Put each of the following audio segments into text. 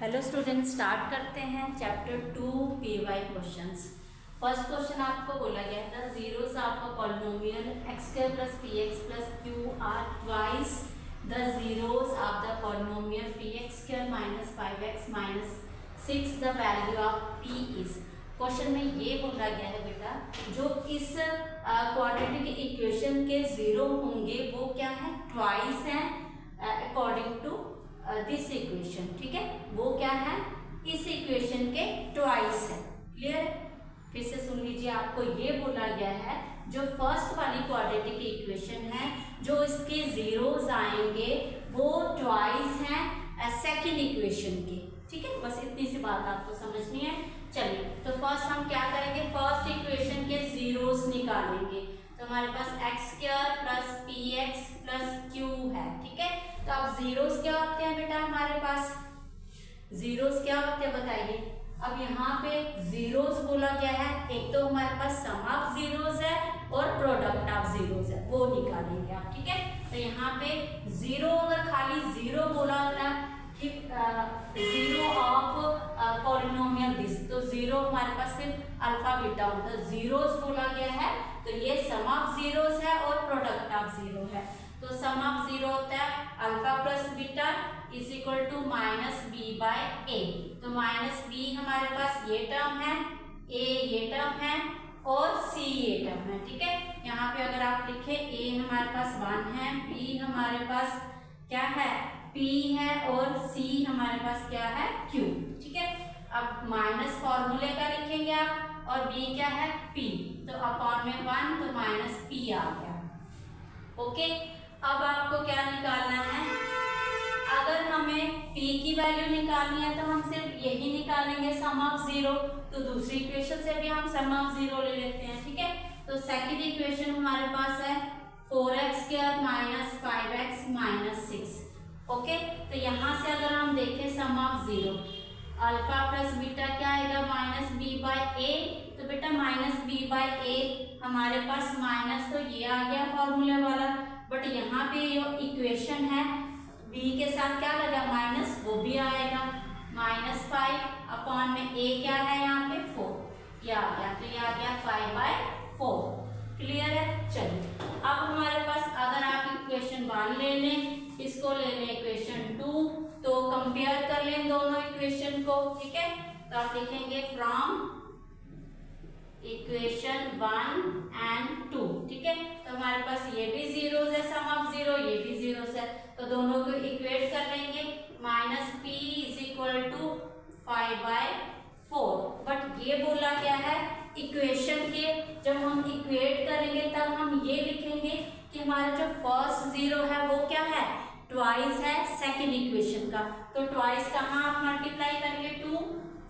Hello student, start करते हैं chapter 2 PY questions. First question आपको बोला गया था zeros of a polynomial x square plus p x plus q are twice the zeros of the polynomial p x square minus 5x minus 6 the value of p is. Question में ये बोला गया है बेटा, जो इस क्वाड्रेटिक इक्वेशन के zero होंगे वो क्या है, ट्वाइस है अकॉर्डिंग टू दिस इक्वेशन। ठीक है, वो क्या है, इस इक्वेशन के ट्वाइस है। क्लियर? फिर से सुन लीजिए, आपको ये बोला गया है जो फर्स्ट वाली क्वाड्रेटिक इक्वेशन है, जो इसके जीरोस आएंगे वो ट्वाइस हैं सेकेंड इक्वेशन के। ठीक है, बस इतनी सी बात आपको समझनी है। चलिए, तो फर्स्ट हम क्या करेंगे, फर्स्ट इक्वेशन के जीरोस निकालेंगे। तो हमारे पास x square plus p x plus q है। ठीक है, तो अब जीरोस क्या होते हैं बेटा, हमारे पास जीरोस क्या होते हैं बताइए। अब यहाँ पे जीरोस बोला गया है, एक तो हमारे पास सम ऑफ जीरोस है और प्रोडक्ट ऑफ जीरोस है, वो निकालेंगे आप। ठीक है, तो यहाँ पे जीरो, अगर खाली जीरो बोला होता जीरो ऑफ पॉलिनोमियल दिस, तो जीरो हमारे पास फिर अल्फा बीटा होता है। जीरोस बोला गया है तो ये सम ऑफ जीरोस है और प्रोडक्ट ऑफ जीरो है। तो सम ऑफ जीरो होता है alpha plus beta is equal to minus b by a. तो माइनस बी हमारे पास ये टर्म है, ए ये टर्म है और सी ये टर्म है। ठीक है, यहाँ पे अगर आप लिखे ए हमारे पास 1 है, बी हमारे पास क्या है P है और C हमारे पास क्या है Q। ठीक है, अब माइनस फॉर्मूले का लिखेंगे आप और B क्या है P, तो अपॉन में 1 तो माइनस P आ गया। ओके, अब आपको क्या निकालना है, अगर हमें P की वैल्यू निकालनी है तो हम सिर्फ यही निकालेंगे सम ऑफ जीरो। तो दूसरी इक्वेशन से भी हम सम ऑफ जीरो ले लेते हैं। ठीक है, तो सेकंड इक्वेशन हमारे पास है 4x square minus 5x minus 6। Okay, तो यहाँ से अगर हम देखें sum of zero, alpha plus beta क्या आएगा, माइनस बी बाय ए। तो बेटा माइनस बी बाय ए हमारे पास माइनस तो ये आ गया फॉर्मूले वाला, बट यहाँ पे जो इक्वेशन है बी के साथ क्या लगा माइनस, वो भी आएगा। माइनस 5 अपॉन में ए क्या है यहाँ पे 4, ये आ गया, तो ये आ गया 5/4। क्लियर है? चलिए, अब हमारे पास अगर आप इक्वेशन 1 ले लें, इसको ले लें इक्वेशन 2, तो कंपेयर कर लें दोनों इक्वेशन को। ठीक है, तो आप लिखेंगे फ्रॉम इक्वेशन 1 एंड 2। ठीक है, तो हमारे पास ये भी जीरोस है, सम ऑफ जीरो, ये भी जीरोस है, तो दोनों को इक्वेट कर लेंगे। Minus p is equal to 5/4। But ये बोला गया है इक्वेशन के, जब हम इक्वेट करेंगे तब हम ये लिखेंगे कि हमारा जो फर्स्ट जीरो है वो क्या है, ट्वाइस है सेकेंड इक्वेशन का। तो ट्वाइस कहाँ आप मल्टीप्लाई करेंगे, 2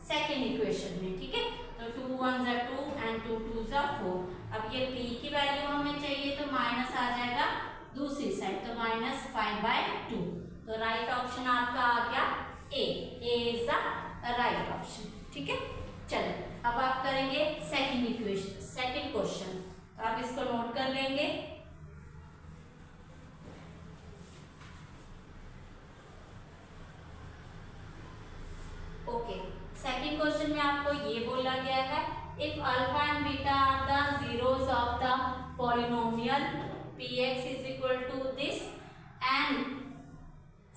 सेकेंड इक्वेशन में। ठीक है, तो 2 1 = 2 एंड 2 2 = 4। अब ये p की वैल्यू हमें चाहिए तो माइनस आ जाएगा दूसरी साइड, तो माइनस 5/2। तो राइट ऑप्शन आपका आ गया ए इज द राइट ऑप्शन। ठीक है, चलिए अब आप करेंगे सेकेंड इक्वेशन, सेकेंड क्वेश्चन, तो आप इसको नोट कर लेंगे। ओके, सेकंड क्वेश्चन में आपको ये बोला गया है, if alpha and beta are the zeros of the polynomial px is equal to this and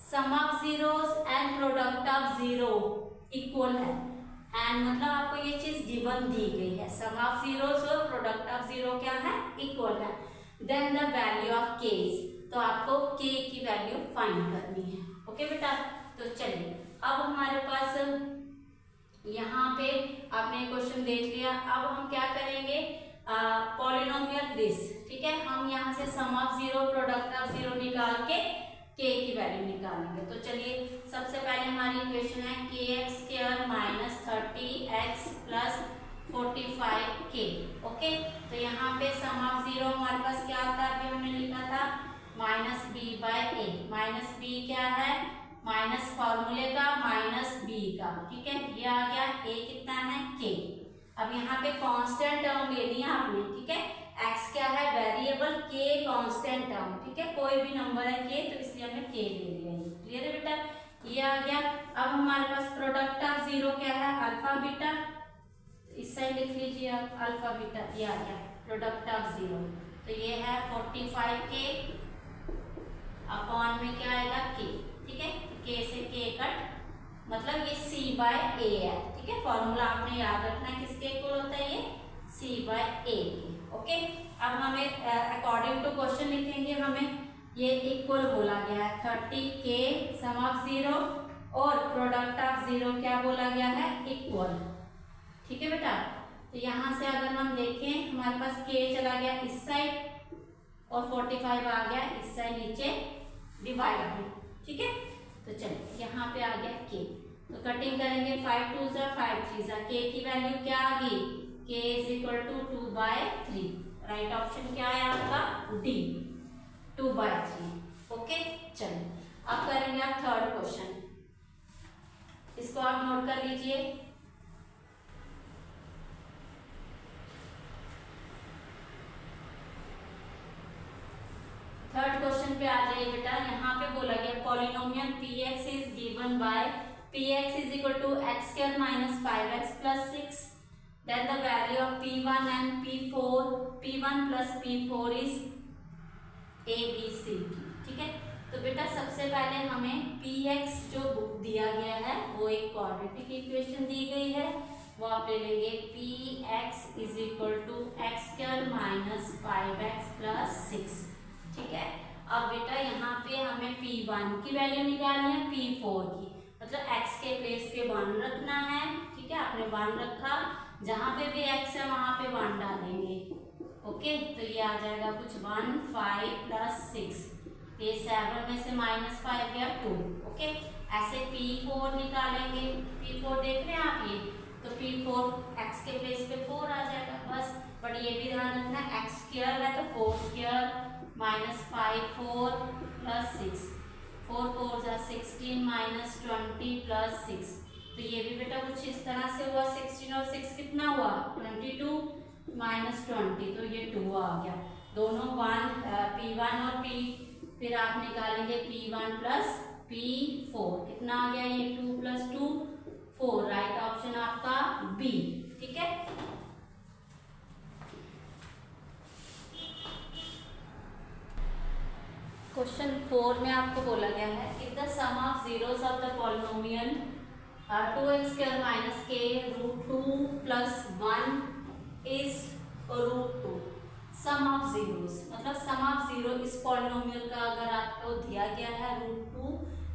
sum of zeros and product of zero equal है। एंड मतलब आपको ये चीज गिवन दी गई है, सम ऑफ जीरोस और प्रोडक्ट ऑफ जीरो क्या है, इक्वल है। Then the value of k, तो आपको k की वैल्यू फाइंड करनी है। ओके बेटा, तो चलिए अब हमारे पास यहाँ पे आपने क्वेश्चन देख लिया। अब हम क्या करेंगे, पॉलिनोमियल दिस। ठीक है, हम यहाँ से sum of zero product of zero निकाल के k की वैल्यू निकालेंगे। तो चलिए सबसे पहले हमारी इक्वेशन है kx square minus 30x plus 45k। Okay, तो यहाँ पे सम ऑफ जीरो हमारे पास क्या आता है, अभी हमने लिखा था minus b by A. Minus B क्या है, माइनस फॉर्मूले का माइनस बी का। ठीक है, ये आ गया, ए कितना है k। अब यहाँ पे कांस्टेंट टर्म ले लिया आपने। ठीक है, x क्या है वेरिएबल, k कांस्टेंट टर्म। ठीक है, कोई भी नंबर है k, तो इसलिए हमने k ले लिया। क्लियर है बेटा, ये आ गया। अब हमारे पास प्रोडक्ट ऑफ जीरो क्या है, अल्फा बीटा, इस साइड लिख लीजिए आप अल्फा बीटा, ये आ गया प्रोडक्ट ऑफ जीरो। तो ये है 45k अपॉन में क्या आएगा k, ठीक है, k से k कट, मतलब ये c बाय a है, ठीक है। फॉर्मूला आपने याद रखना है किसके इक्वल होता है, ये c बाय a के, ओके। अब हमें अकॉर्डिंग टू क्वेश्चन लिखेंगे, हमें ये इक्वल बोला गया है 30k सम ऑफ जीरो और प्रोडक्ट ऑफ जीरो क्या बोला गया है, इक्वल, ठीक है बेटा। तो यहाँ से अगर हम देखें हमारे पास k चला गया इस साइड और 45 आ गया इस साइड नीचे डिवाइड में, ठीक है। तो चलिए यहाँ पे आ गया k, तो कटिंग करेंगे 5 2 जा 5 3 जा, k की वैल्यू क्या आ गई, k is equal to 2/3, right option क्या है आपका डी 2/3, ओके। चलिए अब करेंगे आप थर्ड क्वेश्चन, इसको आप नोट कर लीजिए। थर्ड क्वेश्चन पे आ जाइए बेटा। यहाँ पे बोला गया polynomial px is given by px is equal to x square minus 5x plus 6, then the value of p1 and p1 plus p4 is a b c d, ठीक है। तो बेटा सबसे पहले हमें px जो दिया गया है वो एक क्वाड्रेटिक इक्वेशन दी गई है, वो आप ले लेंगे px is equal to x square minus 5x plus 6, ठीक है। अब बेटा यहाँ पे हमें p1 की वैल्यू निकालनी है, p4 की, मतलब x के प्लेस पे 1 रखना है, ठीक है। आपने 1 रखा, जहाँ पे भी x है वहाँ पे 1 डालेंगे, ओके। तो ये आ जाएगा कुछ 1 5 प्लस 6, ये 7 में से -5 गया 2, ओके। ऐसे p4 निकालेंगे, p4 देख रहे हैं आप ये, तो p4 x के प्लेस पे 4 आ जाएगा बस। बट ये भी ध्यान रखना x स्क्वायर है तो 4 स्क्वायर माइनस 5 4 प्लस 6, 4 4 जा 16 माइनस 20 प्लस 6, तो ये भी बेटा कुछ इस तरह से हुआ, 16 और 6 कितना हुआ 22 माइनस 20, तो ये 2 आ गया, दोनों 1 p1 और p, फिर आप निकालेंगे p1 प्लस p4, कितना आ गया ये 2 प्लस 2 4, राइट ऑप्शन आपका बी, ठीक है। क्वेश्चन 4 में आपको बोला गया है if the sum of zeros of the polynomial 2x square minus k root 2 plus 1 is root 2, sum of zeros, मतलब सम ऑफ जीरो इस पॉलिनोमियल का अगर आपको दिया गया है root 2,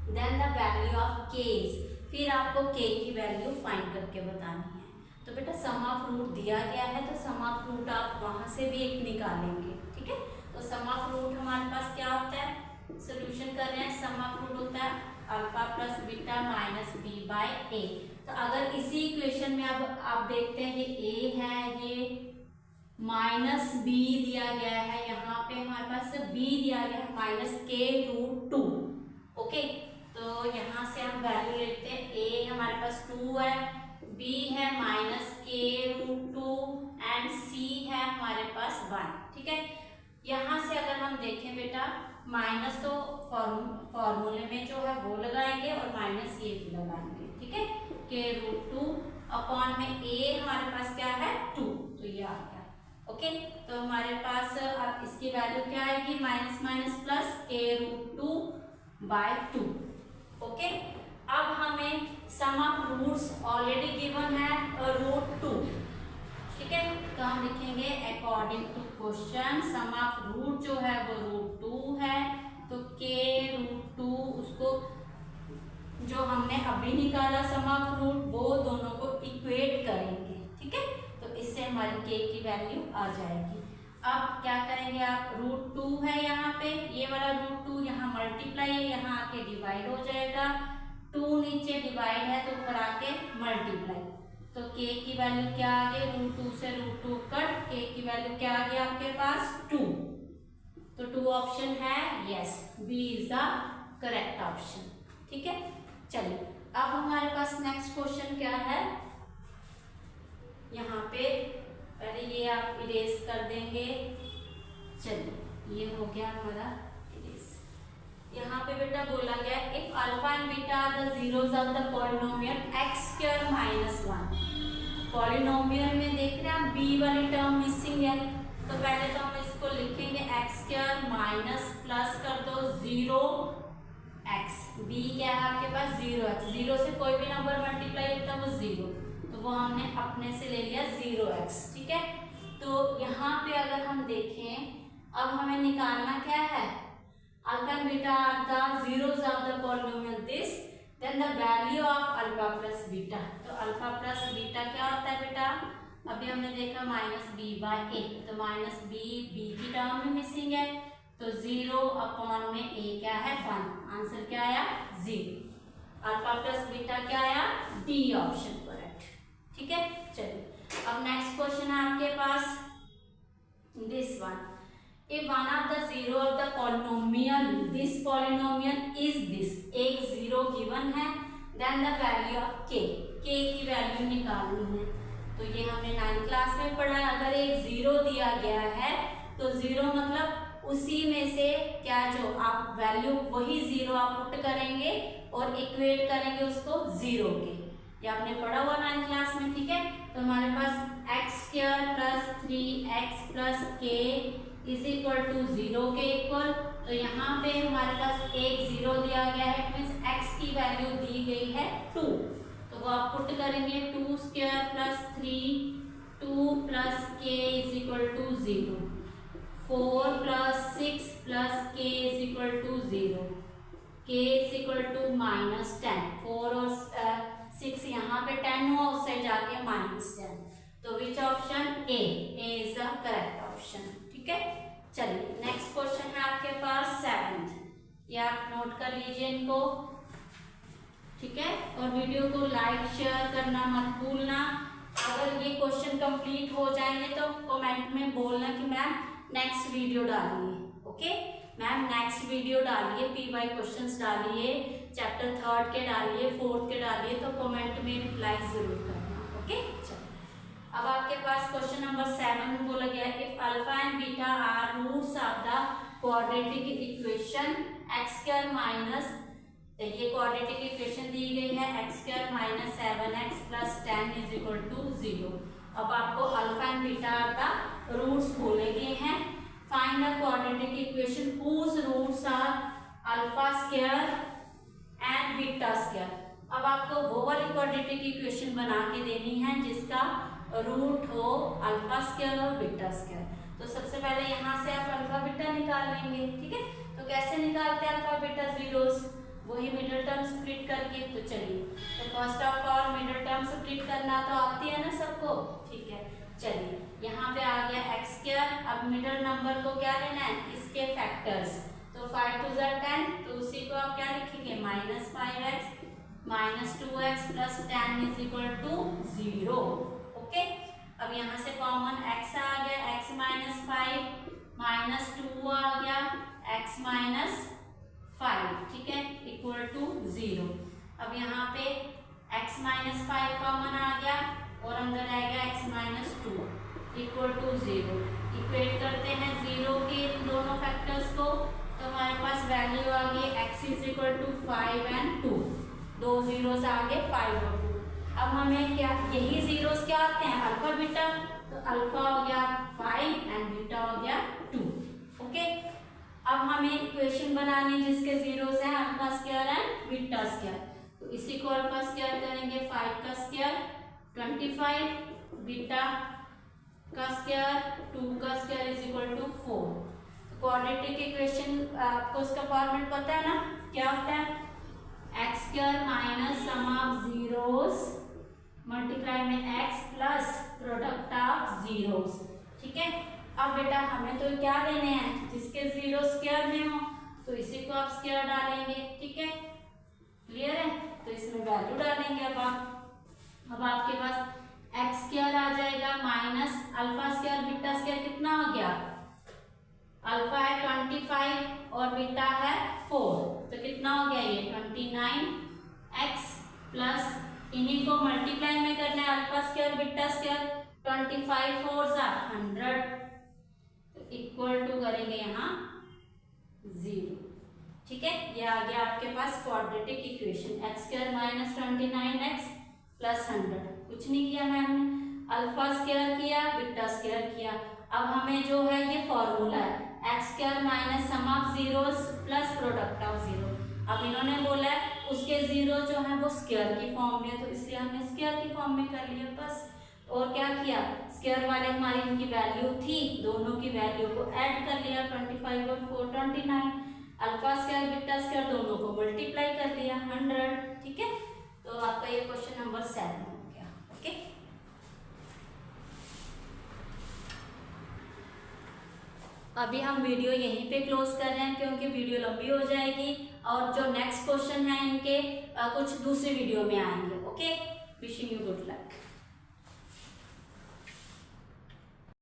then the value of k, फिर आपको k की वैल्यू फाइंड करके बतानी है। तो बेटा सम ऑफ रूट दिया गया है तो सम ऑफ रूट आप वहां से भी एक निकालेंगे, ठीक है। तो सम ऑफ रूट हमारे पास क्या होता है, सोल्यूशन कर रहे हैं, सम ऑफ रूट होता है alpha plus beta minus b by a. तो अगर इसी इक्वेशन में अब आप देखते हैं ये a है, ये माइनस b दिया गया है, यहाँ पे हमारे पास b दिया गया है माइनस k रूट 2, ओके। तो यहाँ से हम वैल्यू लेते हैं, a हमारे पास 2 है, b है minus k root 2 and c है हमारे पास 1, ठीक है। यहाँ से अगर हम देखें बेटा माइनस तो फॉर्मूले में जो है वो लगाएंगे और माइनस ये भी लगाएंगे, ठीक है। के रूट 2 अपॉन में a हमारे पास क्या है 2, तो ये आ गया, ओके। तो हमारे पास अब इसकी वैल्यू क्या आएगी, minus minus plus k root 2 by 2, okay. अब हमें sum of roots already given है रूट 2, ठीक है। तो हम लिखेंगे according to question sum of root जो है वो रूट 2 है, तो के रूट 2 उसको जो हमने अभी निकाला सम ऑफ रूट वो दोनों को इक्वेट करेंगे, ठीक है। तो इससे हमारी के की वैल्यू आ जाएगी। अब क्या करेंगे आप, रूट 2 है यहाँ पे, ये वाला रूट 2 यहाँ मल्टीप्लाई है, यहाँ आके डिवाइड हो जाएगा, 2 नीचे डिवाइड है तो ऊपर आके मल्टीप्लाई, तो k की वैल्यू क्या आ गई, रूट 2 से रूट 2 कट, k की वैल्यू क्या आ गई आपके पास 2, तो 2 ऑप्शन है, yes B is the correct option, ठीक है। चलिए अब हमारे पास नेक्स्ट क्वेश्चन क्या है, यहाँ पे पहले ये आप इरेज कर देंगे, चलिए ये हो गया हमारा इरेज। यहाँ पे बेटा बोला गया if alpha and beta are the zeros of the polynomial x square minus 1। Polynomial में देख रहे हैं आप बी वाली टर्म मिसिंग है, तो पहले तो हम इसको लिखेंगे एक्स स्क्वायर माइनस प्लस कर दो 0x। बी क्या है आपके पास 0x, 0 से कोई भी नंबर मल्टीप्लाई होता है वो 0, तो वो हमने अपने से ले लिया 0x। ठीक है, तो यहाँ पे अगर हम देखें अब हमें निकालना क्या है, alpha and beta are the zeros of the polynomial this, then the value of alpha plus beta. तो अल्फा प्लस बीटा क्या होता है बेटा, अभी हमने देखा माइनस बी बाय ए, तो माइनस बी की टर्म में मिसिंग है, तो 0 अपॉन में ए क्या है 1, आंसर क्या आया 0। अल्फा प्लस बीटा क्या आया, डी ऑप्शन करेक्ट। ठीक है, चलिए अब नेक्स्ट क्वेश्चन है आपके पास this one, if one of the zero of the polynomial this polynomial is this, एक जीरो गिवन है, then the value of k की वैल्यू निकालनी है। तो ये हमने 9th क्लास में पढ़ा है, अगर एक जीरो दिया गया है तो जीरो मतलब उसी में से क्या जो आप वैल्यू वही जीरो आप पुट करेंगे और इक्वेट करेंगे उसको जीरो के, ये आपने पढ़ा हुआ 9th क्लास में। ठीक है, तो हमारे पास x square plus 3x plus k is equal to 0 k equal, तो यहाँ पे हमारे पास एक जीरो दिया गया है, मीन्स x की वैल्यू दी गई है 2, तो वो आप पुट करेंगे 2 square plus 2 plus k is equal to 0, 4 plus 6 plus k is equal to 0, k is equal to minus 10, 4 और 6 यहाँ पे 10 हुआ, उससे जाके माइनस 10, तो which option A is the correct option. ठीक है, चलिए नेक्स्ट क्वेश्चन है आपके पास 7th, ये आप नोट कर लीजिए इनको। ठीक है, और वीडियो को लाइक शेयर करना मत भूलना। अगर ये क्वेश्चन कंप्लीट हो जाएंगे तो कमेंट में बोलना कि मैम नेक्स्ट वीडियो डालिए। ओके मैम, नेक्स्ट वीडियो डालिए, पीवाई क्वेश्चंस डालिए, चैप्टर 3 के डालिए, 4th के डालिए, तो कमेंट में रिप्लाई जरूर करना। ओके, चलो अब आपके पास क्वेश्चन नंबर 7 में बोला गया if alpha and beta are roots of the quadratic equation x square minus, ये क्वाड्रेटिक इक्वेशन दी गई है x square minus 7x plus 10 is equal to 0। अब आपको अल्फा एंड बीटा का रूट्स बोले गए हैं, find the quadratic equation whose roots are alpha square and beta square. अब आपको वो वाली क्वाड्रेटिक इक्वेशन बना के देनी है जिसका रूट हो अल्फा स्क्वायर और बीटा स्क्वायर। तो सबसे पहले यहाँ से आप अल्फा बीटा निकाल लेंगे। ठीक है, तो कैसे निकालते हैं अल्फा बीटा जीरोस, वही मिडिल टर्म स्प्लिट करके। तो चलिए, तो first of all middle term split करना तो आती है ना सबको। ठीक है, चलिए यहाँ पे आ गया एक्स स्क्वायर, अब मिडिल नंबर को क्या लेना है, इसके फैक्टर्स, तो 5 2 10, तो उसी को आप क्या लिखेंगे minus 5x minus 2x plus 10 is equal to 0। Okay, अब यहाँ से कॉमन x आ गया, x माइनस 5 माइनस 2 आ गया, x माइनस 5, ठीक है, इक्वल टू 0। अब यहाँ पे x माइनस 5 कॉमन आ गया और अंदर आएगा x minus 2 equal to 0। Equate करते हैं 0 के इन दोनों फैक्टर्स को, तो हमारे पास वैल्यू आ गई x is equal to 5 and 2, दो जीरोस आ गए 5 और 2। अब हमें क्या, यही जीरोस क्या आते हैं अल्फा बीटा, तो अल्फा हो गया 5 एंड बीटा हो गया 2। ओके, अब हमें इक्वेशन बनानी जिसके जीरोस हैं alpha square and beta square, तो इसी को अल्फा स्क्वायर करेंगे 5 का स्क्वायर 25, बीटा का स्क्वायर 2 का square is equal to 4। Quadratic equation आपको इसका फॉर्मेट पता है ना, क्या होता है x square minus sum of zeros multiply में x plus product of zeros. ठीक है, अब बेटा हमें तो क्या देने हैं जिसके जीरो स्क्वायर में हो, तो इसी को आप स्क्वायर डालेंगे। ठीक है, क्लियर है, तो इसमें वैल्यू डालेंगे। अब आपके पास एक्स स्क्वायर आ जाएगा minus alpha square beta square कितना हो गया, अल्फा है 25 और बीटा है 4, तो कितना हो गया ये 29x प्लस इन्हीं को मल्टीप्लाई में करना है अल्फा स्क्वायर बीटा स्क्वायर, 25 4 100, तो इक्वल टू करेंगे यहाँ 0। ठीक है, ये आ गया आपके पास quadratic equation x square minus 29x plus 100। कुछ नहीं किया मैम ने, अल्फा स्क्वायर किया बीटा स्क्वायर किया। अब हमें जो है ये फॉर्मूला है x square minus sum of zeros plus product of zero. अब इन्होंने बोला है उसके जीरो जो है वो स्क्वायर की फॉर्म में है, तो इसलिए हमने स्क्वायर की फॉर्म में कर लिया बस। और क्या किया, स्क्वायर वाले हमारी इनकी वैल्यू थी, दोनों की वैल्यू को ऐड कर लिया 25 और 4 29। अल्फा स्क्वायर बीटा स्क्वायर दोनों को मल्टीप्लाई कर लिया 100। ठीक है, तो आपका ये क्वेश्चन नंबर 7 हो गया। ओके, अभी हम वीडियो यहीं पे क्लोज कर रहे हैं क्योंकि वीडियो लंबी हो जाएगी और जो नेक्स्ट क्वेश्चन है इनके कुछ दूसरी वीडियो में आएंगे। Okay, wishing you good luck.